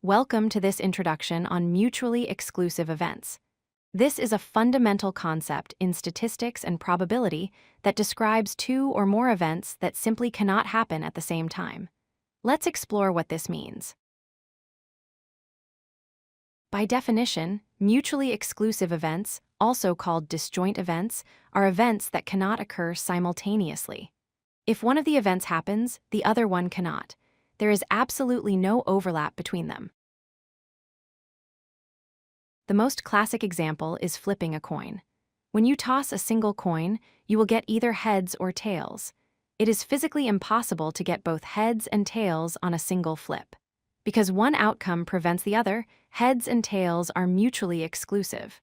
Welcome to this introduction on mutually exclusive events. This is a fundamental concept in statistics and probability that describes two or more events that simply cannot happen at the same time. Let's explore what this means. By definition, mutually exclusive events, also called disjoint events, are events that cannot occur simultaneously. If one of the events happens, the other one cannot. There is absolutely no overlap between them. The most classic example is flipping a coin. When you toss a single coin, you will get either heads or tails. It is physically impossible to get both heads and tails on a single flip. Because one outcome prevents the other, heads and tails are mutually exclusive.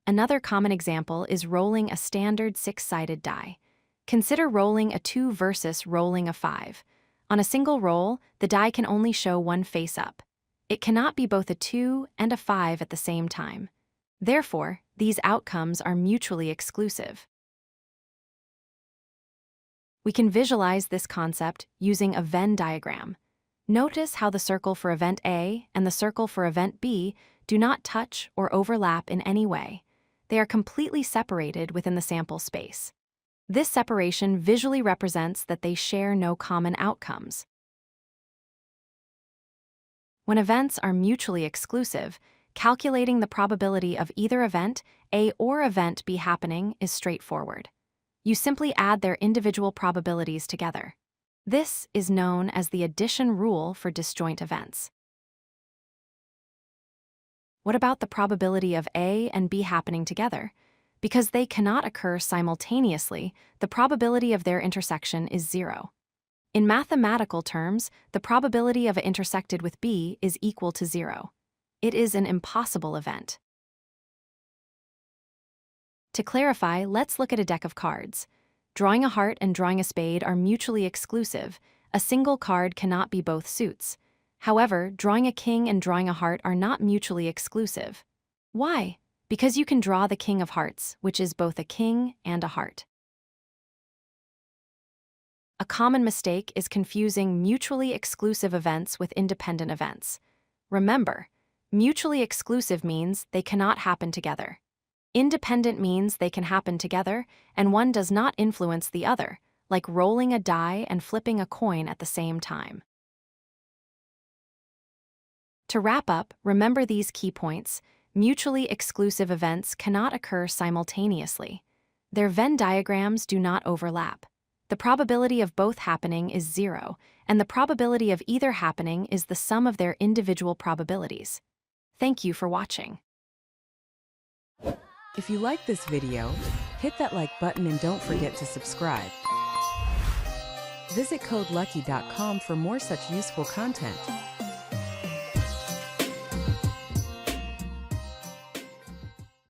Another common example is rolling a standard six-sided die. Consider rolling a 2 versus rolling a 5. On a single roll, the die can only show one face up. It cannot be both a 2 and a 5 at the same time. Therefore, these outcomes are mutually exclusive. We can visualize this concept using a Venn diagram. Notice how the circle for event A and the circle for event B do not touch or overlap in any way. They are completely separated within the sample space. This separation visually represents that they share no common outcomes. When events are mutually exclusive, calculating the probability of either event A or event B happening is straightforward. You simply add their individual probabilities together. This is known as the addition rule for disjoint events. What about the probability of A and B happening together? Because they cannot occur simultaneously, the probability of their intersection is 0. In mathematical terms, the probability of A intersected with B is equal to 0. It is an impossible event. To clarify, let's look at a deck of cards. Drawing a heart and drawing a spade are mutually exclusive. A single card cannot be both suits. However, drawing a king and drawing a heart are not mutually exclusive. Why? Because you can draw the king of hearts, which is both a king and a heart. A common mistake is confusing mutually exclusive events with independent events. Remember, mutually exclusive means they cannot happen together. Independent means they can happen together, and one does not influence the other, like rolling a die and flipping a coin at the same time. To wrap up, remember these key points. Mutually exclusive events cannot occur simultaneously. Their Venn diagrams do not overlap. The probability of both happening is 0, and the probability of either happening is the sum of their individual probabilities. Thank you for watching. If you like this video, hit that like button and don't forget to subscribe. Visit codelucky.com for more such useful content.